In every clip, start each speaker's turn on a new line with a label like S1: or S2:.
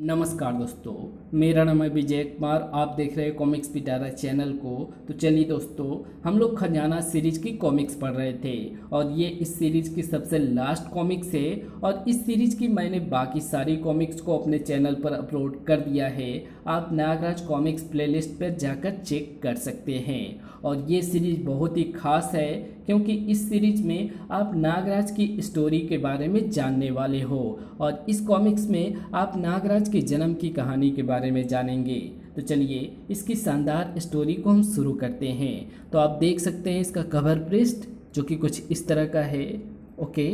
S1: नमस्कार दोस्तों, मेरा नाम है विजय कुमार। आप देख रहे हैं कॉमिक्स पिटारा चैनल को। तो चलिए दोस्तों, हम लोग खजाना सीरीज की कॉमिक्स पढ़ रहे थे और ये इस सीरीज की सबसे लास्ट कॉमिक्स है। और इस सीरीज की मैंने बाकी सारी कॉमिक्स को अपने चैनल पर अपलोड कर दिया है। आप नागराज कॉमिक्स प्लेलिस्ट पर जाकर चेक कर सकते हैं। और ये सीरीज बहुत ही खास है क्योंकि इस सीरीज में आप नागराज की स्टोरी के बारे में जानने वाले हो और इस कॉमिक्स में आप नागराज के जन्म की कहानी के बारे में जानेंगे। तो चलिए इसकी शानदार स्टोरी को हम शुरू करते हैं। तो आप देख सकते हैं इसका कवर पृष्ठ जो कि कुछ इस तरह का है। ओके,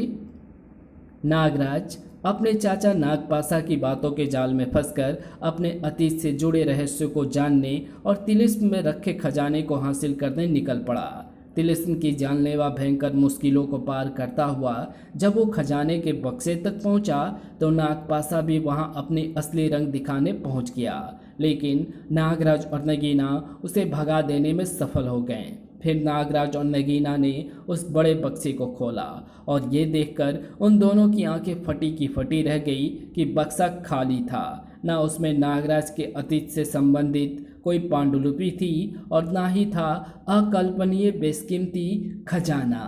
S1: नागराज अपने चाचा नागपाशा की बातों के जाल में फंसकर अपने अतीत से जुड़े रहस्यों को जानने और तिलिस्म में रखे खजाने को हासिल करने निकल पड़ा। तिलिस्म की जानलेवा भयंकर मुश्किलों को पार करता हुआ जब वो खजाने के बक्से तक पहुंचा तो नागपाशा भी वहां अपनी असली रंग दिखाने पहुंच गया, लेकिन नागराज और नगीना उसे भगा देने में सफल हो गए। फिर नागराज और नगीना ने उस बड़े बक्से को खोला और ये देखकर उन दोनों की आंखें फटी की फटी रह गई कि बक्सा खाली था। न उसमें नागराज के अतीत से संबंधित कोई पांडुलिपि थी और ना ही था अकल्पनीय बेशकीमती खजाना।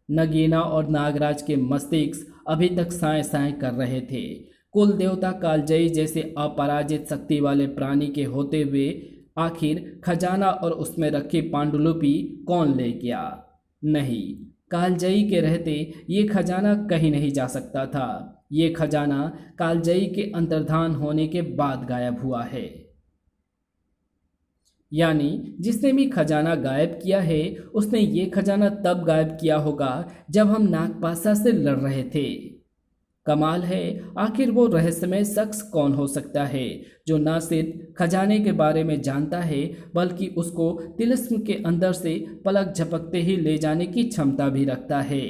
S1: नगीना और नागराज के मस्तिष्क अभी तक साए साए कर रहे थे। कुल देवता कालजयी जैसे अपराजित शक्ति वाले प्राणी के होते हुए आखिर खजाना और उसमें रखी पांडुलिपि कौन ले गया? नहीं, कालजयी के रहते ये खजाना कहीं नहीं जा सकता था। ये खजाना कालजयी के अंतर्धान होने के बाद गायब हुआ है। यानी जिसने भी खजाना गायब किया है उसने ये खजाना तब गायब किया होगा जब हम नागपाशा से लड़ रहे थे। कमाल है, आखिर वो रहस्यमय शख्स कौन हो सकता है जो न सिर्फ खजाने के बारे में जानता है बल्कि उसको तिलिस्म के अंदर से पलक झपकते ही ले जाने की क्षमता भी रखता है।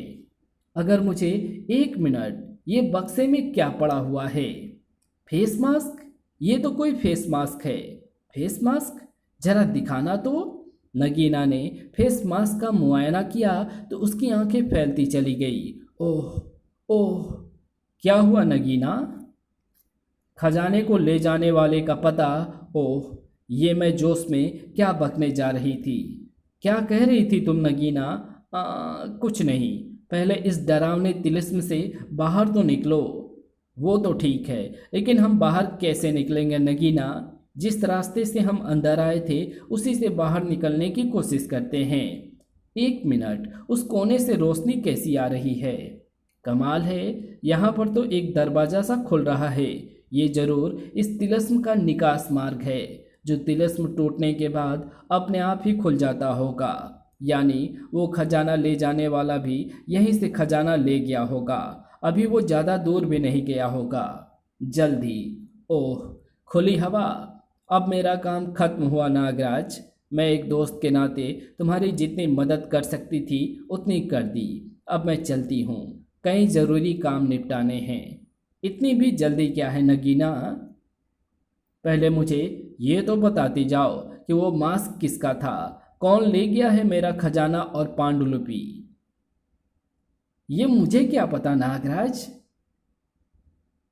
S1: अगर मुझे 1 मिनट, ये बक्से में क्या पड़ा हुआ है? Face mask? ये तो कोई फेस मास्क है। फेस मास्क जरा दिखाना तो। नगीना ने फेस मास्क का मुआयना किया तो उसकी आंखें फैलती चली गई। ओह ओह, क्या हुआ नगीना? खजाने को ले जाने वाले का पता? ओह, ये मैं जोश में क्या बकने जा रही थी। क्या कह रही थी तुम नगीना? कुछ नहीं, पहले इस डरावने तिलिस्म से बाहर तो निकलो। वो तो ठीक है, लेकिन हम बाहर कैसे निकलेंगे नगीना? जिस रास्ते से हम अंदर आए थे उसी से बाहर निकलने की कोशिश करते हैं। 1 मिनट, उस कोने से रोशनी कैसी आ रही है? कमाल है, यहाँ पर तो एक दरवाज़ा सा खुल रहा है। ये जरूर इस तिलिस्म का निकास मार्ग है जो तिलिस्म टूटने के बाद अपने आप ही खुल जाता होगा। यानी वो खजाना ले जाने वाला भी यहीं से खजाना ले गया होगा। अभी वो ज़्यादा दूर भी नहीं गया होगा, जल्द ही। ओह, खुली हवा। अब मेरा काम खत्म हुआ नागराज। मैं एक दोस्त के नाते तुम्हारी जितनी मदद कर सकती थी उतनी कर दी। अब मैं चलती हूँ, कई ज़रूरी काम निपटाने हैं। इतनी भी जल्दी क्या है नगीना? पहले मुझे ये तो बताती जाओ कि वो मास्क किसका था? कौन ले गया है मेरा खजाना और पांडुलिपि? ये मुझे क्या पता नागराज?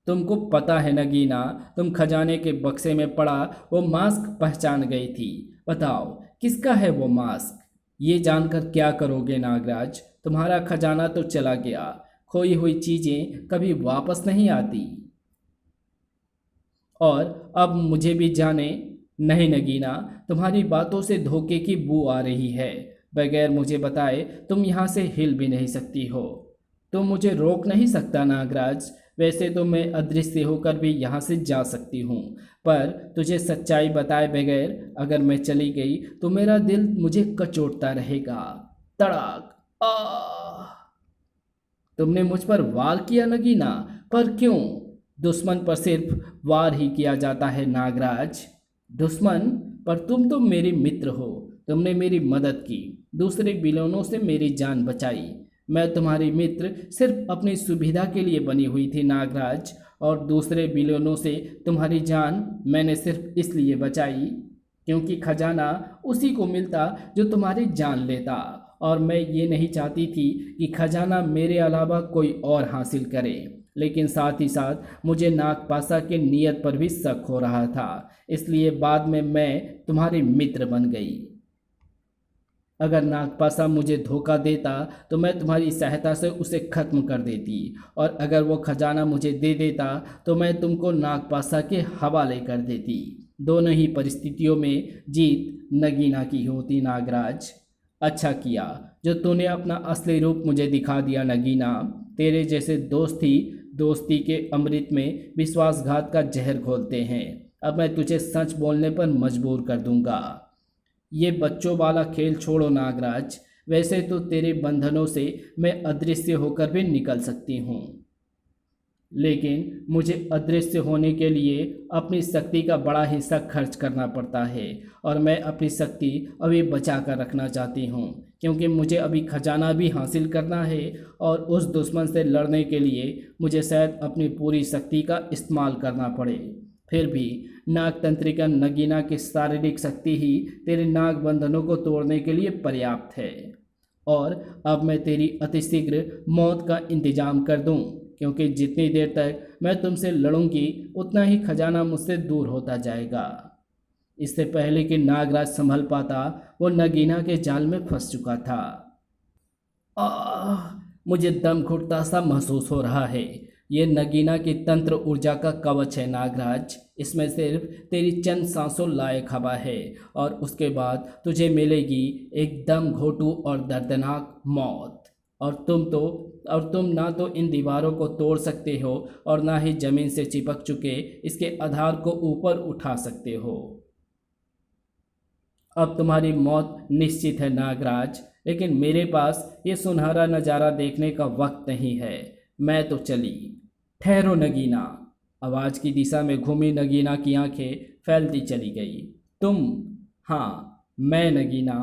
S1: तुमको पता है नगीना, तुम खजाने के बक्से में पड़ा वो मास्क पहचान गई थी। बताओ किसका है वो मास्क? ये जानकर क्या करोगे नागराज? तुम्हारा खजाना तो चला गया। खोई हुई चीज़ें कभी वापस नहीं आती। और अब मुझे भी जाने? नहीं नगीना, तुम्हारी बातों से धोखे की बू आ रही है। बगैर मुझे बताए तुम यहाँ से हिल भी नहीं सकती हो। तुम मुझे रोक नहीं सकता नागराज। वैसे तो मैं अदृश्य होकर भी यहाँ से जा सकती हूँ, पर तुझे सच्चाई बताए बगैर अगर मैं चली गई तो मेरा दिल मुझे कचोटता रहेगा। तड़ाक! आ! तुमने मुझ पर वार किया नगीना, पर क्यों? दुश्मन पर सिर्फ वार ही किया जाता है नागराज। दुश्मन? पर तुम तो मेरे मित्र हो। तुमने मेरी मदद की, दूसरे विलेनों से मेरी जान बचाई। मैं तुम्हारी मित्र सिर्फ अपनी सुविधा के लिए बनी हुई थी नागराज, और दूसरे विलेनों से तुम्हारी जान मैंने सिर्फ इसलिए बचाई क्योंकि खजाना उसी को मिलता जो तुम्हारी जान लेता, और मैं ये नहीं चाहती थी कि खजाना मेरे अलावा कोई और हासिल करे। लेकिन साथ ही साथ मुझे नागपासा के नियत पर भी शक हो रहा था, इसलिए बाद में मैं तुम्हारी मित्र बन गई। अगर नागपासा मुझे धोखा देता तो मैं तुम्हारी सहायता से उसे खत्म कर देती, और अगर वो खजाना मुझे दे देता तो मैं तुमको नागपासा के हवाले कर देती। दोनों ही परिस्थितियों में जीत नगीना की होती नागराज। अच्छा किया जो तूने अपना असली रूप मुझे दिखा दिया नगीना। तेरे जैसे दोस्त ही दोस्ती के अमृत में विश्वासघात का जहर घोलते हैं। अब मैं तुझे सच बोलने पर मजबूर कर दूंगा। ये बच्चों वाला खेल छोड़ो नागराज। वैसे तो तेरे बंधनों से मैं अदृश्य होकर भी निकल सकती हूँ, लेकिन मुझे अदृश्य होने के लिए अपनी शक्ति का बड़ा हिस्सा खर्च करना पड़ता है, और मैं अपनी शक्ति अभी बचा कर रखना चाहती हूँ, क्योंकि मुझे अभी खजाना भी हासिल करना है, और उस दुश्मन से लड़ने के लिए मुझे शायद अपनी पूरी शक्ति का इस्तेमाल करना पड़े। फिर भी नागतंत्रिका नगीना की शारीरिक शक्ति ही तेरे नाग बंधनों को तोड़ने के लिए पर्याप्त है। और अब मैं तेरी अतिशीघ्र मौत का इंतजाम कर दूं, क्योंकि जितनी देर तक मैं तुमसे लड़ूंगी उतना ही खजाना मुझसे दूर होता जाएगा। इससे पहले कि नागराज संभल पाता, वो नगीना के जाल में फंस चुका था। मुझे दम घुटता सा महसूस हो रहा है। ये नगीना की तंत्र ऊर्जा का कवच है नागराज। इसमें सिर्फ तेरी चंद सांसों लायक हवा है, और उसके बाद तुझे मिलेगी एकदम घोटू और दर्दनाक मौत। और तुम ना तो इन दीवारों को तोड़ सकते हो, और ना ही जमीन से चिपक चुके इसके आधार को ऊपर उठा सकते हो। अब तुम्हारी मौत निश्चित है नागराज, लेकिन मेरे पास ये सुनहरा नज़ारा देखने का वक्त नहीं है। मैं तो चली। ठहरो नगीना। आवाज़ की दिशा में घूमी नगीना की आंखें फैलती चली गई। तुम? हाँ, मैं नगीना।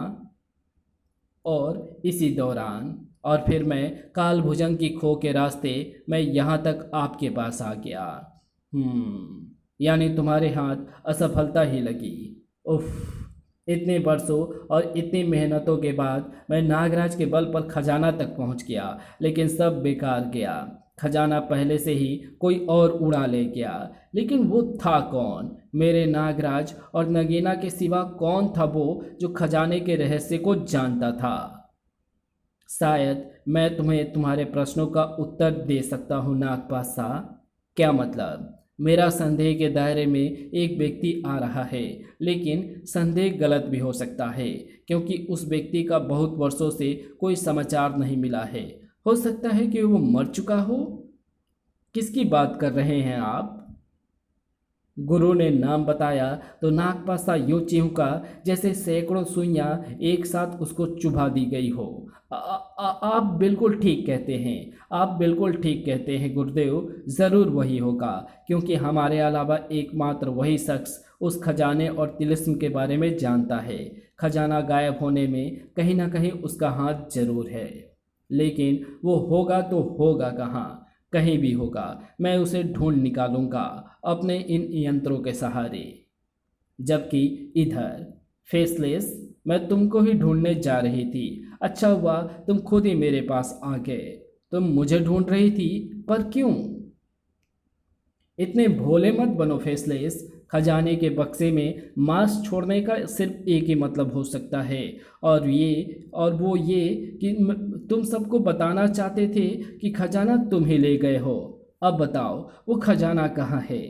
S1: और इसी दौरान और फिर मैं कालभुजंग की खो के रास्ते मैं यहाँ तक आपके पास आ गया। यानी तुम्हारे हाथ असफलता ही लगी। उफ, इतने वर्षों और इतनी मेहनतों के बाद मैं नागराज के बल पर खजाना तक पहुंच गया, लेकिन सब बेकार गया। खजाना पहले से ही कोई और उड़ा ले गया। लेकिन वो था कौन? मेरे नागराज और नगीना के सिवा कौन था वो जो खजाने के रहस्य को जानता था? शायद मैं तुम्हें तुम्हारे प्रश्नों का उत्तर दे सकता हूँ नागपासा। क्या मतलब? मेरा संदेह के दायरे में एक व्यक्ति आ रहा है, लेकिन संदेह गलत भी हो सकता है, क्योंकि उस व्यक्ति का बहुत वर्षों से कोई समाचार नहीं मिला है। हो सकता है कि वो मर चुका हो। किसकी बात कर रहे हैं आप? गुरु ने नाम बताया तो नागपासा यूं चिहुका जैसे सैकड़ों सुइयां एक साथ उसको चुभा दी गई हो। आप बिल्कुल ठीक कहते हैं। आप बिल्कुल ठीक कहते हैं गुरुदेव। ज़रूर वही होगा, क्योंकि हमारे अलावा एकमात्र वही शख्स उस खजाने और तिलिस्म के बारे में जानता है। खजाना गायब होने में कहीं ना कहीं उसका हाथ जरूर है, लेकिन वो होगा तो होगा कहाँ? कहीं भी होगा। मैं उसे ढूंढ निकालूंगा अपने इन यंत्रों के सहारे। जबकि इधर फेसलेस, मैं तुमको ही ढूंढने जा रही थी। अच्छा हुआ तुम खुद ही मेरे पास आ गए। तुम मुझे ढूंढ रही थी, पर क्यों? इतने भोले मत बनो फेसलेस। खजाने के बक्से में मांस छोड़ने का सिर्फ एक ही मतलब हो सकता है, और वो ये कि तुम सबको बताना चाहते थे कि खजाना तुम ही ले गए हो। अब बताओ वो खजाना कहाँ है?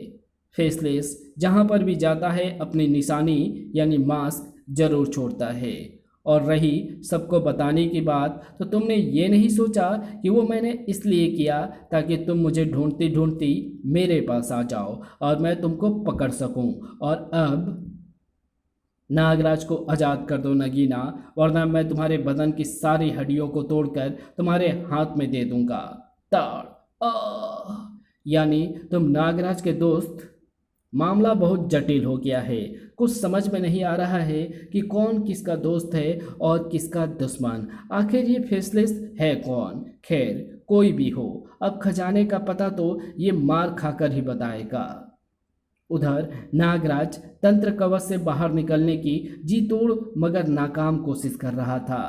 S1: फेसलेस जहाँ पर भी जाता है अपनी निशानी यानी मास्क जरूर छोड़ता है। और रही सबको बताने की बात, तो तुमने ये नहीं सोचा कि वो मैंने इसलिए किया ताकि तुम मुझे ढूंढती ढूंढती मेरे पास आ जाओ और मैं तुमको पकड़ सकूं। और अब नागराज को आज़ाद कर दो नगीना, वरना मैं तुम्हारे बदन की सारी हड्डियों को तोड़कर तुम्हारे हाथ में दे दूंगा। ताड़ यानी तुम नागराज के दोस्त? मामला बहुत जटिल हो गया है। कुछ समझ में नहीं आ रहा है कि कौन किसका दोस्त है और किसका दुश्मन। आखिर ये फेसलेस है कौन? खैर कोई भी हो, अब खजाने का पता तो ये मार खाकर ही बताएगा। उधर नागराज तंत्र कवच से बाहर निकलने की जी तोड़ मगर नाकाम कोशिश कर रहा था।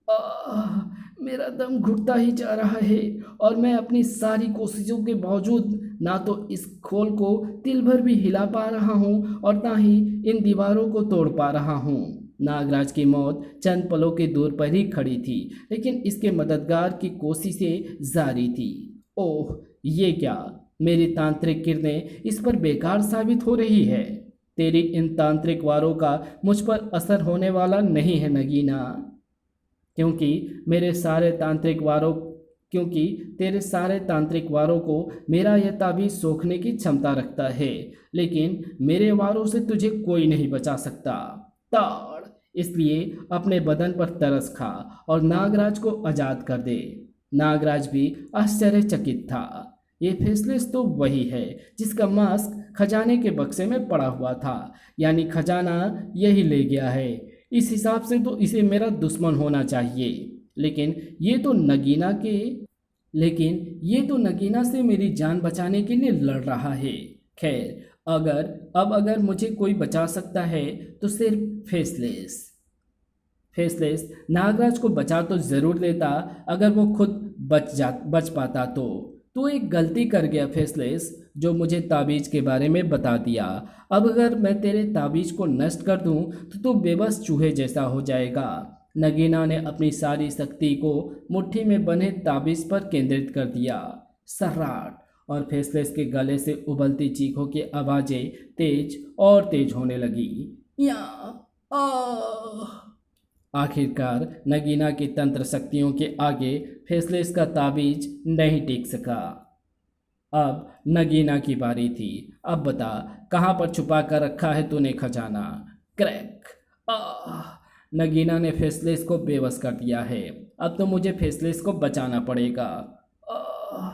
S1: आह, मेरा दम घुटता ही जा रहा है और मैं अपनी सारी कोशिशों के बावजूद ना तो इस खोल को तिल भर भी हिला पा रहा हूँ और ना ही इन दीवारों को तोड़ पा रहा हूँ। नागराज की मौत चंद पलों के दूर पर ही खड़ी थी, लेकिन इसके मददगार की कोशिशें जारी थी। ओह, ये क्या! मेरी तांत्रिक किरणें इस पर बेकार साबित हो रही है। तेरी इन तांत्रिक वारों का मुझ पर असर होने वाला नहीं है नगीना, क्योंकि मेरे सारे तांत्रिक वारों क्योंकि तेरे सारे तांत्रिक वारों को मेरा यह ताबीज सोखने की क्षमता रखता है, लेकिन मेरे वारों से तुझे कोई नहीं बचा सकता। ताड़! इसलिए अपने बदन पर तरस खा और नागराज को आजाद कर दे। नागराज भी आश्चर्यचकित था। ये फेसलेस तो वही है जिसका मास्क खजाने के बक्से में पड़ा हुआ था, यानी खजाना यही ले गया है। इस हिसाब से तो इसे मेरा दुश्मन होना चाहिए, लेकिन ये तो नगीना से मेरी जान बचाने के लिए लड़ रहा है। खैर, अगर मुझे कोई बचा सकता है तो सिर्फ फेसलेस। फेसलेस नागराज को बचा तो जरूर लेता अगर वो खुद बच पाता तो। तू एक गलती कर गया फेसलेस, जो मुझे ताबीज के बारे में बता दिया। अब अगर मैं तेरे ताबीज को नष्ट कर दूं तो तू बेबस चूहे जैसा हो जाएगा। नगीना ने अपनी सारी शक्ति को मुट्ठी में बने ताबीज पर केंद्रित कर दिया। सर्राट! और फेसलेस के गले से उबलती चीखों की आवाजें तेज और तेज होने लगी। या आह! आखिरकार नगीना की तंत्र शक्तियों के आगे फेसलेस का ताबीज नहीं टिक सका। अब नगीना की बारी थी। अब बता, कहाँ पर छुपा कर रखा है तूने खजाना? क्रैक! आह! नगीना ने फेसलेस को बेबस कर दिया है। अब तो मुझे फेसलेस को बचाना पड़ेगा। आह!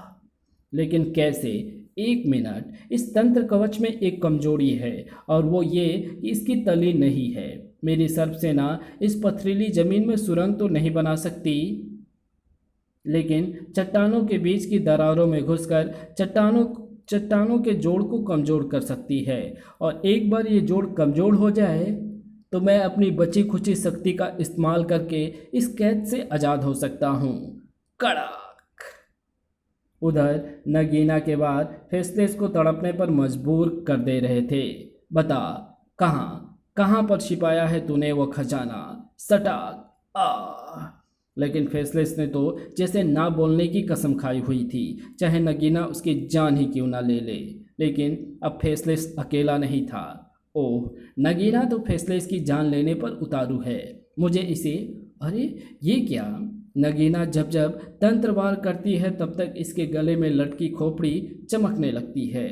S1: लेकिन कैसे? एक मिनट, इस तंत्र कवच में एक कमजोरी है और वो ये कि इसकी तली नहीं है। मेरी सर्पसेना इस पथरीली जमीन में सुरंग तो नहीं बना सकती, लेकिन चट्टानों के बीच की दरारों में घुसकर चट्टानों के जोड़ को कमजोर कर सकती है। और एक बार ये जोड़ कमजोर हो जाए तो मैं अपनी बची खुची शक्ति का इस्तेमाल करके इस कैद से आज़ाद हो सकता हूँ। कड़क! उधर नगीना के बाद फेसलेस को तड़पने पर मजबूर कर दे रहे थे। बता, कहाँ पर छिपाया है तूने वो खजाना? सटाक! लेकिन फेसलेस ने तो जैसे ना बोलने की कसम खाई हुई थी, चाहे नगीना उसकी जान ही क्यों ना ले ले। लेकिन अब फेसलेस अकेला नहीं था। ओह, नगीना तो फेसलेस की जान लेने पर उतारू है। मुझे इसे अरे, ये क्या! नगीना जब जब तंत्र वार करती है तब तक इसके गले में लटकी खोपड़ी चमकने लगती है,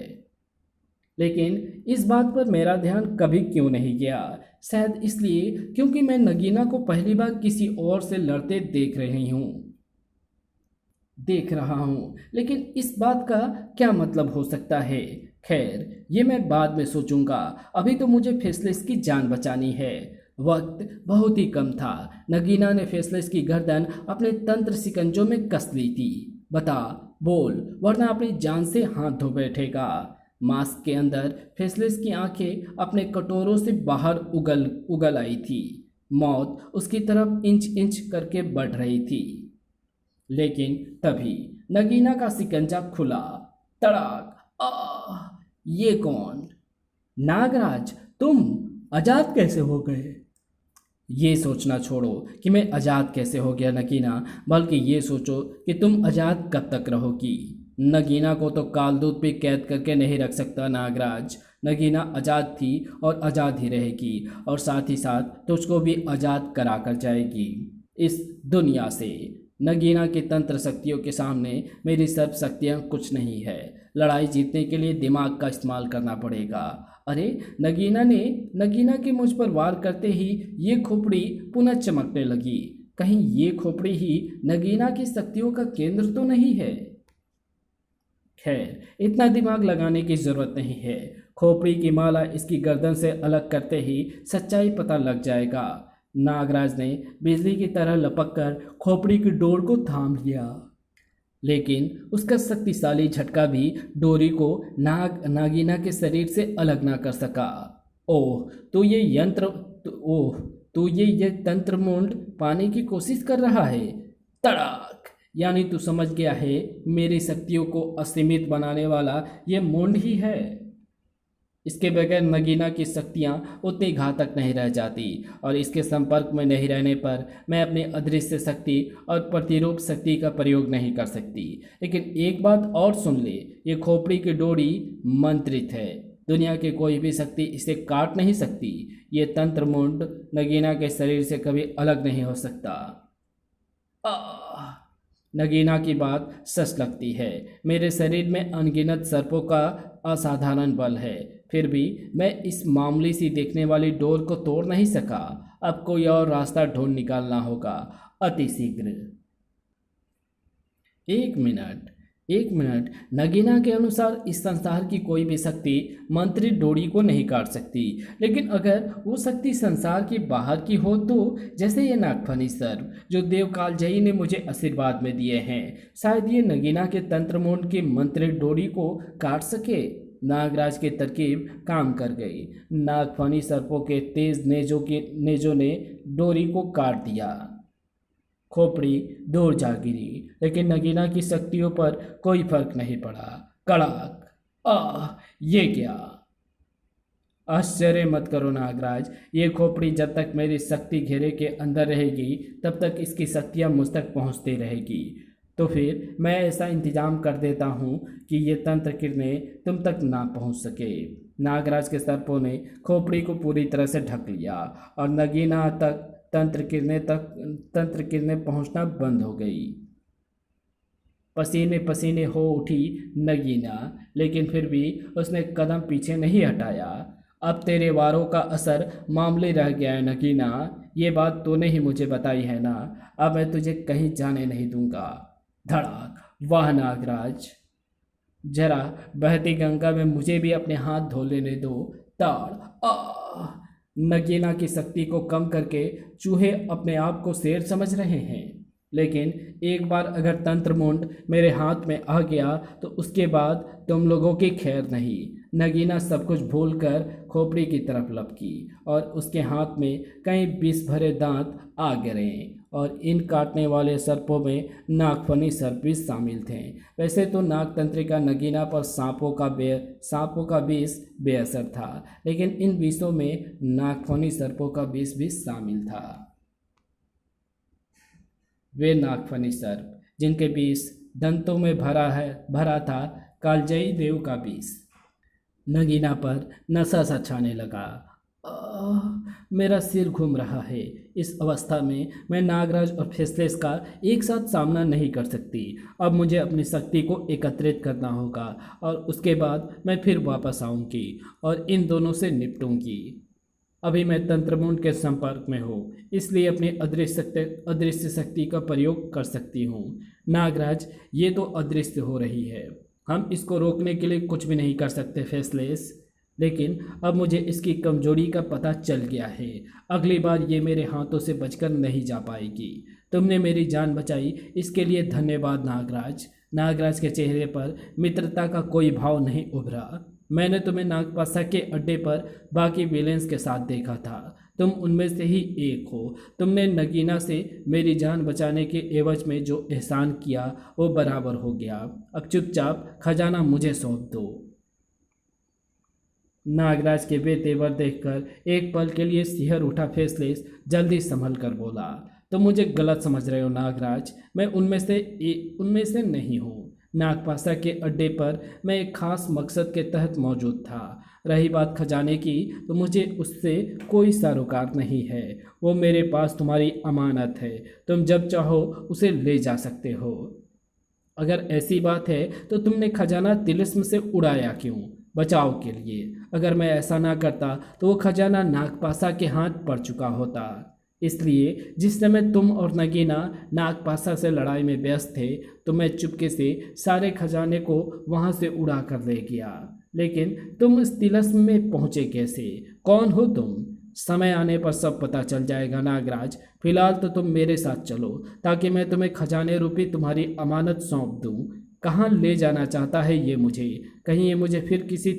S1: लेकिन इस बात पर मेरा ध्यान कभी क्यों नहीं गया? शायद इसलिए क्योंकि मैं नगीना को पहली बार किसी और से लड़ते देख रहा हूँ। लेकिन इस बात का क्या मतलब हो सकता है? खैर, ये मैं बाद में सोचूंगा। अभी तो मुझे फेसलेस की जान बचानी है। वक्त बहुत ही कम था। नगीना ने फेसलेस की गर्दन अपने तंत्र सिकंजों में कस ली थी। बता, बोल, वरना अपनी जान से हाथ धो बैठेगा। मास्क के अंदर फेसलेस की आंखें अपने कटोरों से बाहर उगल आई थी। मौत उसकी तरफ इंच इंच करके बढ़ रही थी। लेकिन तभी नगीना का सिकंजा खुला। तड़ाक! आह! ये कौन? नागराज, तुम आजाद कैसे हो गए? ये सोचना छोड़ो कि मैं आजाद कैसे हो गया नगीना, बल्कि ये सोचो कि तुम आजाद कब तक रहोगी। नगीना को तो कालदूत पे कैद करके नहीं रख सकता नागराज। नगीना आजाद थी और आजाद ही रहेगी, और साथ ही साथ तुझको भी आजाद करा कर जाएगी इस दुनिया से। नगीना की तंत्र शक्तियों के सामने मेरी सब शक्तियाँ कुछ नहीं है। लड़ाई जीतने के लिए दिमाग का इस्तेमाल करना पड़ेगा। अरे, नगीना के मुझ पर वार करते ही ये खोपड़ी पुनः चमकने लगी। कहीं ये खोपड़ी ही नगीना की शक्तियों का केंद्र तो नहीं है? खैर, इतना दिमाग लगाने की जरूरत नहीं है। खोपड़ी की माला इसकी गर्दन से अलग करते ही सच्चाई पता लग जाएगा। नागराज ने बिजली की तरह लपक कर खोपड़ी की डोर को थाम लिया, लेकिन उसका शक्तिशाली झटका भी डोरी को नागीना के शरीर से अलग ना कर सका। ओह, तो तू ये तंत्रमुंड पाने की कोशिश कर रहा है। तड़ाक! यानी तू समझ गया है मेरी शक्तियों को असीमित बनाने वाला ये मुंड ही है। इसके बगैर नगीना की शक्तियाँ उतनी घातक नहीं रह जाती और इसके संपर्क में नहीं रहने पर मैं अपनी अदृश्य शक्ति और प्रतिरूप शक्ति का प्रयोग नहीं कर सकती। लेकिन एक बात और सुन ले, ये खोपड़ी की डोरी मंत्रित है। दुनिया की कोई भी शक्ति इसे काट नहीं सकती। ये तंत्रमुंड नगीना के शरीर से कभी अलग नहीं हो सकता। आह! नगीना की बात सच लगती है। मेरे शरीर में अनगिनत सर्पों का असाधारण बल है, फिर भी मैं इस मामूली सी देखने वाली डोर को तोड़ नहीं सका। अब कोई और रास्ता ढूंढ निकालना होगा, अति शीघ्र। एक मिनट। नगीना के अनुसार इस संसार की कोई भी शक्ति मंत्रित डोरी को नहीं काट सकती, लेकिन अगर वो शक्ति संसार के बाहर की हो तो, जैसे ये नागफनी सर्प जो देव कालजयी ने मुझे आशीर्वाद में दिए हैं, शायद ये नगीना के तंत्रमुंड की मंत्रित डोरी को काट सके। नागराज की तरकीब काम कर गई। नागफनी सर्पों के तेज नेजों ने डोरी को काट दिया। खोपड़ी दूर जा गिरी, लेकिन नगीना की शक्तियों पर कोई फर्क नहीं पड़ा। कड़ाक! आह! ये क्या? आश्चर्य मत करो नागराज, ये खोपड़ी जब तक मेरी शक्ति घेरे के अंदर रहेगी तब तक इसकी शक्तियाँ मुझ तक पहुँचती रहेगी। तो फिर मैं ऐसा इंतजाम कर देता हूँ कि ये तंत्र किरणें तुम तक ना पहुँच सके। नागराज के सर्पों ने खोपड़ी को पूरी तरह से ढक लिया और नगीना तक तंत्र किरणें पहुंचना बंद हो गई। पसीने पसीने हो उठी नगीना, लेकिन फिर भी उसने कदम पीछे नहीं हटाया। अब तेरे वारों का असर मामूली रह गया है नगीना, ये बात तूने ही मुझे बताई है ना। अब मैं तुझे कहीं जाने नहीं दूंगा। धड़ाक! वाह नागराज, जरा बहती गंगा में मुझे भी अपने हाथ धो लेने दो। ताड़! आह! नगीना की शक्ति को कम करके चूहे अपने आप को शेर समझ रहे हैं, लेकिन एक बार अगर तंत्रमुंड मेरे हाथ में आ गया तो उसके बाद तुम लोगों की खैर नहीं। नगीना सब कुछ भूलकर खोपड़ी की तरफ लपकी और उसके हाथ में कई विष भरे दांत आ गिरे और इन काटने वाले सर्पों में नागफनी सर्प भी शामिल थे। वैसे तो नागतंत्रिका नगीना पर सांपों का विष बेअसर था, लेकिन इन विषों में नागफनी सर्पों का विष भी शामिल था। वे नागफनी सर्प जिनके विष दंतों में भरा था कालजयी देव का विष। नगीना पर नशा सा छाने लगा। मेरा सिर घूम रहा है। इस अवस्था में मैं नागराज और फेसलेस का एक साथ सामना नहीं कर सकती। अब मुझे अपनी शक्ति को एकत्रित करना होगा और उसके बाद मैं फिर वापस आऊंगी और इन दोनों से निपटूंगी। अभी मैं तंत्रमुंड के संपर्क में हूँ, इसलिए अपनी अदृश्य शक्ति का प्रयोग कर सकती हूँ। नागराज, ये तो अदृश्य हो रही है, हम इसको रोकने के लिए कुछ भी नहीं कर सकते फेसलेस, लेकिन अब मुझे इसकी कमजोरी का पता चल गया है। अगली बार ये मेरे हाथों से बचकर नहीं जा पाएगी। तुमने मेरी जान बचाई, इसके लिए धन्यवाद नागराज। नागराज के चेहरे पर मित्रता का कोई भाव नहीं उभरा। मैंने तुम्हें नागपासा के अड्डे पर बाकी विलेंस के साथ देखा था, तुम उनमें से ही एक हो। तुमने नगीना से मेरी जान बचाने के एवज में जो एहसान किया वो बराबर हो गया। अब चुपचाप खजाना मुझे सौंप दो। नागराज के बेतेवर देखकर एक पल के लिए सिहर उठा फेसलेस जल्दी संभल कर बोला, तुम मुझे गलत समझ रहे हो नागराज, मैं उनमें से नहीं हूँ। नागपासा के अड्डे पर मैं एक खास मकसद के तहत मौजूद था। रही बात खजाने की, तो मुझे उससे कोई सरोकार नहीं है। वो मेरे पास तुम्हारी अमानत है, तुम जब चाहो उसे ले जा सकते हो। अगर ऐसी बात है तो तुमने खजाना तिलिस्म से उड़ाया क्यों? बचाव के लिए। अगर मैं ऐसा ना करता तो वो खजाना नागपासा के हाथ पड़ चुका होता। इसलिए जिस समय तुम और नगीना नागपासा से लड़ाई में व्यस्त थे तो मैं चुपके से सारे खजाने को वहां से उड़ा कर ले गया। लेकिन तुम इस तिलिस्म में पहुंचे कैसे? कौन हो तुम? समय आने पर सब पता चल जाएगा नागराज। फिलहाल तो तुम मेरे साथ चलो ताकि मैं तुम्हें खजाने रूपी तुम्हारी अमानत सौंप दूं। कहाँ ले जाना चाहता है ये मुझे? कहीं ये मुझे फिर किसी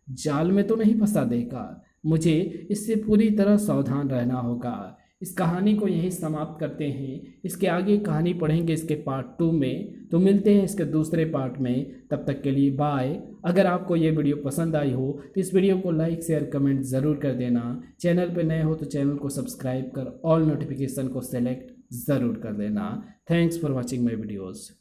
S1: जाल में तो नहीं फंसा देगा? मुझे इससे पूरी तरह सावधान रहना होगा। इस कहानी को यहीं समाप्त करते हैं। इसके आगे कहानी पढ़ेंगे इसके पार्ट 2 में। तो मिलते हैं इसके दूसरे पार्ट में, तब तक के लिए बाय। अगर आपको ये वीडियो पसंद आई हो तो इस वीडियो को लाइक शेयर कमेंट ज़रूर कर देना। चैनल पर नए हो तो चैनल को सब्सक्राइब कर ऑल नोटिफिकेशन को सेलेक्ट ज़रूर कर देना। Thanks for watching my videos.